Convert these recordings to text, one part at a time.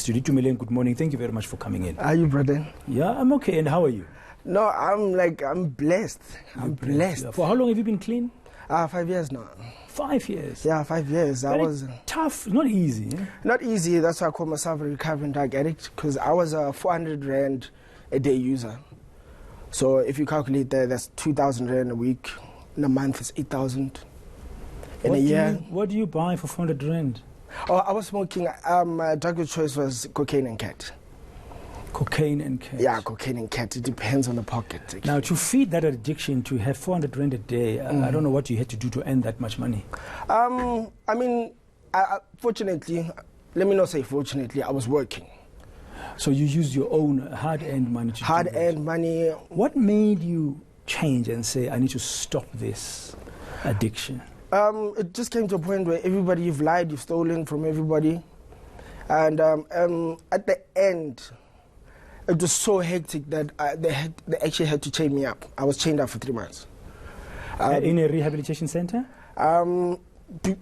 studio. 2 million, good morning. Thank you very much for coming in. Are you, brother? Yeah, I'm okay. And how are you? No, I'm blessed. I'm blessed. Yeah. For how long have you been clean? 5 years now. 5 years? Yeah, 5 years. Very I was tough, not easy. Eh? Not easy. That's why I call myself a recovering drug addict, because I was a 400 rand a day user. So if you calculate that, that's 2,000 rand a week. In a month, it's 8,000. In a year. What do you buy for 400 rand? Oh, I was smoking. My drug of choice was cocaine and cat. Cocaine and cat? Yeah, cocaine and cat. It depends on the pocket. Actually. Now, to feed that addiction, to have 400 rand a day, I don't know what you had to do to earn that much money. I mean, fortunately, let me not say fortunately, I was working. So you used your own hard-earned money to Hard-earned money. What made you change and say, I need to stop this addiction? It just came to a point where everybody, you've lied, you've stolen from everybody. And at the end, it was so hectic that they actually had to chain me up. I was chained up for 3 months. In a rehabilitation center?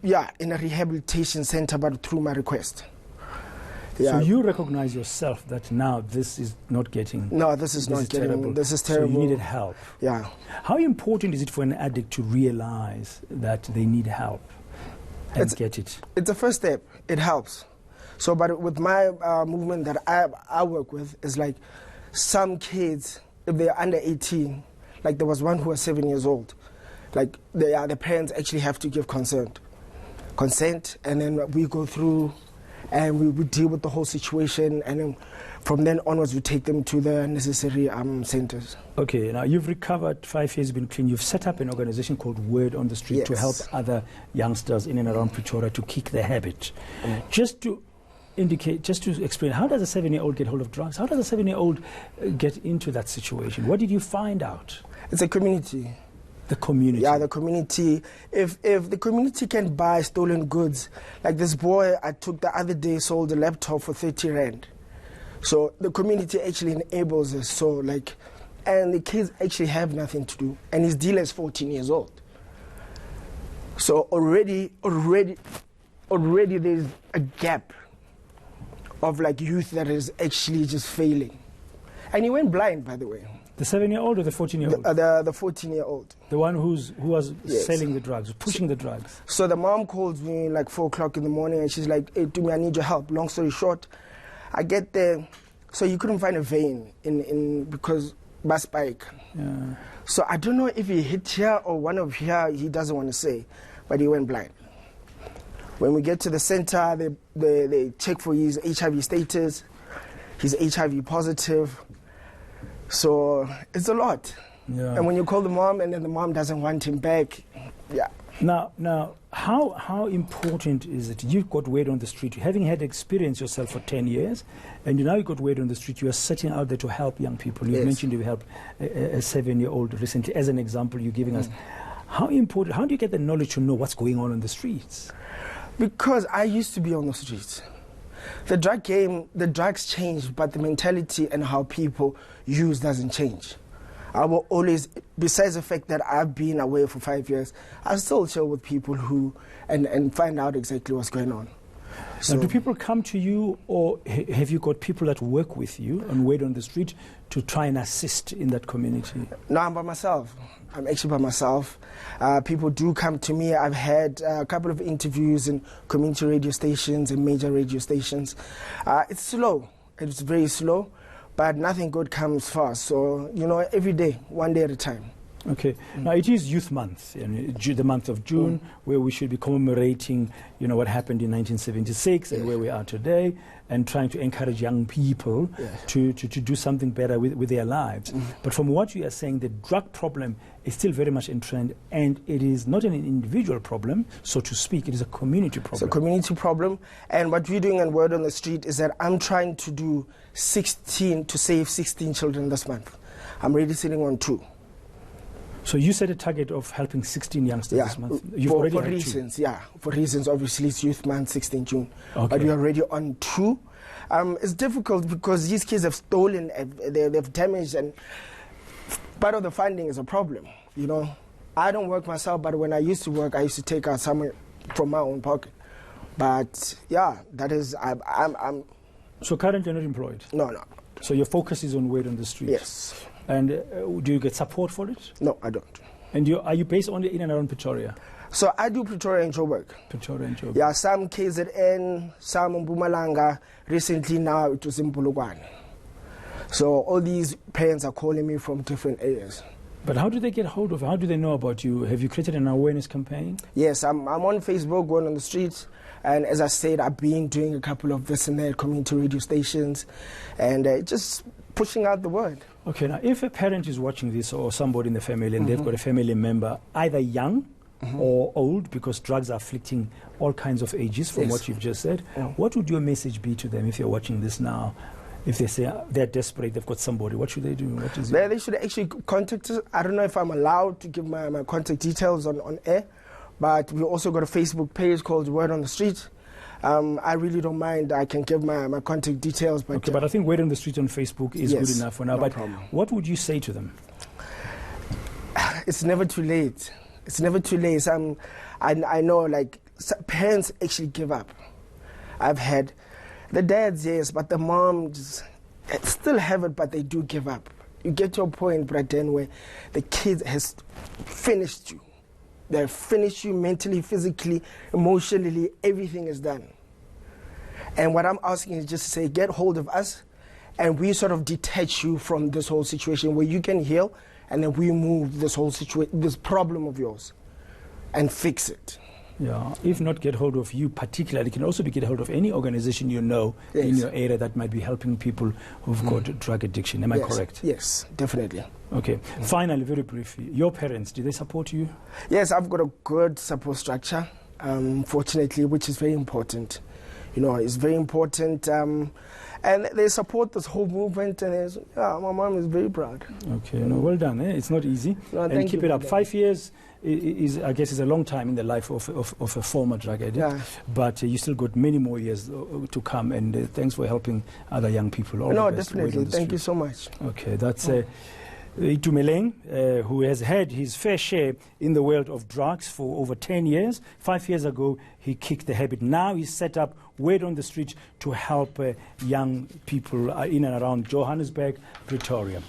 Yeah, in a rehabilitation center, but through my request. Yeah. So you recognize yourself that now this is not getting... No, this is terrible. This is terrible. So you needed help. Yeah. How important is it for an addict to realize that they need help and get it? It's the first step. It helps. So, but with my movement that I work with, is like some kids, if they're under 18, like there was one who was 7 years old, like the parents actually have to give consent, and then we go through and we deal with the whole situation, and then from then onwards we take them to the necessary centers. Okay, now you've recovered, 5 years, been clean. You've set up an organization called Word on the Street to help other youngsters in and around Pretoria to kick the habit. Just to explain, how does a 7-year-old get hold of drugs? How does a 7-year-old get into that situation? What did you find out? It's a community. The community? Yeah, the community. If the community can buy stolen goods, like this boy I took the other day sold a laptop for 30 rand. So the community actually enables us. So like, and the kids actually have nothing to do. And his dealer is 14 years old. So already there's a gap of like youth that is actually just failing. And he went blind, by the way. The 7-year-old or the 14-year-old? The 14-year-old. The one who was selling the drugs, pushing the drugs. So the mom calls me like 4 o'clock in the morning and she's like, hey, Tumi, I need your help. Long story short, I get there. So you couldn't find a vein because bus bike. Yeah. So I don't know if he hit here or one of here, he doesn't want to say, but he went blind. When we get to the center, they check for his HIV status. He's HIV positive. So it's a lot. Yeah. And when you call the mom and then the mom doesn't want him back, yeah. Now, how important is it? You've got Word on the Street. Having had experience yourself for 10 years, and now you've got Word on the Street, you are sitting out there to help young people. You mentioned you helped a 7-year-old recently. As an example, you're giving us. How important, how do you get the knowledge to know what's going on the streets? Because I used to be on the streets. The drug game, the drugs change, but the mentality and how people use doesn't change. I will always, besides the fact that I've been away for 5 years, I still chill with people who, and find out exactly what's going on. So, now, do people come to you, or have you got people that work with you and Word on the Street to try and assist in that community? No, I'm by myself. I'm actually by myself. People do come to me. I've had a couple of interviews in community radio stations and major radio stations. It's slow. It's very slow, but nothing good comes fast. So, every day, one day at a time. Okay. Now, it is Youth Month, the month of June, where we should be commemorating, what happened in 1976 and where we are today, and trying to encourage young people to do something better with their lives. But from what you are saying, the drug problem is still very much in trend, and it is not an individual problem, so to speak. It is a community problem. It's a community problem, and what we're doing in Word on the Street is that I'm trying to save 16 children this month. I'm already sitting on 2. So you set a target of helping 16 youngsters this month. You've for already reasons, 2. For reasons. Obviously, it's Youth Month, 16 June. Okay. But we're already on 2. It's difficult because these kids have stolen, they've damaged, and part of the funding is a problem. I don't work myself, but when I used to work, I used to take out some from my own pocket. But yeah, that is, So currently you're not employed? No, no. So your focus is on Word on the Street? Yes. And do you get support for it? No, I don't. And are you based only in and around Pretoria? So I do Pretoria and Joburg. Pretoria and Joburg. Yeah, some KZN, some in Mpumalanga. Recently now it was in Polokwane. So all these parents are calling me from different areas. But how do they get hold of you? How do they know about you? Have you created an awareness campaign? Yes, I'm on Facebook, going on the streets. And as I said, I've been doing a couple of this and that community radio stations and just pushing out the word. Okay, now if a parent is watching this or somebody in the family and they've got a family member, either young or old, because drugs are afflicting all kinds of ages from what you've just said, what would your message be to them if you're watching this now? If they say they're desperate, they've got somebody, what should they do? What is They should actually contact us. I don't know if I'm allowed to give my contact details on air, but we also got a Facebook page called Word on the Street. I really don't mind. I can give my contact details. But okay, but I think Word on the Street on Facebook is good enough for now. No but problem. What would you say to them? It's never too late. It's never too late. I know, like, parents actually give up. I've had the dads, yes, but the moms still have it, but they do give up. You get to a point, Braden, where the kid has finished you. They've finished you mentally, physically, emotionally, everything is done. And what I'm asking is just to say, get hold of us, and we sort of detach you from this whole situation where you can heal, and then we move this whole situation, this problem of yours, and fix it. Yeah, if not get hold of you particularly, it can also be get hold of any organization you know in your area that might be helping people who've got drug addiction. Am I correct? Yes, definitely. Okay. Finally, very briefly, your parents, do they support you? Yes, I've got a good support structure, fortunately, which is very important. You know, it's very important. And they support this whole movement, and my mom is very proud. Okay, no, well done. It's not easy. No, and keep it up. 5 years is, I guess, is a long time in the life of a former drug addict. Yeah. But you still got many more years to come, and thanks for helping other young people. All no, the best. definitely. Thank you so much. Okay, that's Itumeleng, who has had his fair share in the world of drugs for over 10 years. 5 years ago, he kicked the habit. Now he's set up Word on the Street to help young people in and around Johannesburg, Pretoria.